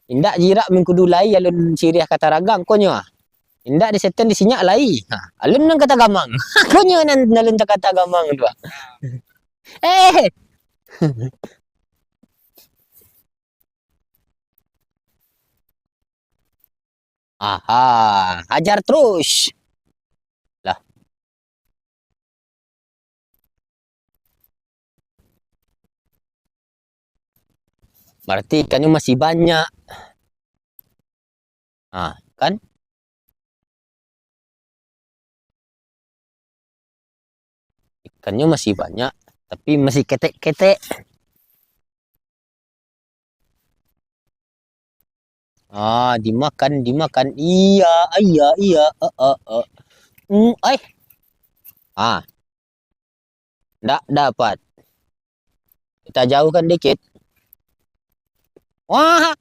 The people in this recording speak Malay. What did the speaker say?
Indak jirak mengkudu lai alun siriah kata ragang konyo. Indak di setan di sinyak lai. Alun nang kata gamang. Konyo nan nalun kata gamang dua. Eh. Aha, hajar terus. Lah, berarti ikannya masih banyak. Kan? Ikannya masih banyak, tapi masih ketek-ketek. Dimakan, dimakan. Iya, iya, iya. Ay. Ah, ndak dapat. Kita jauhkan dikit. Wah,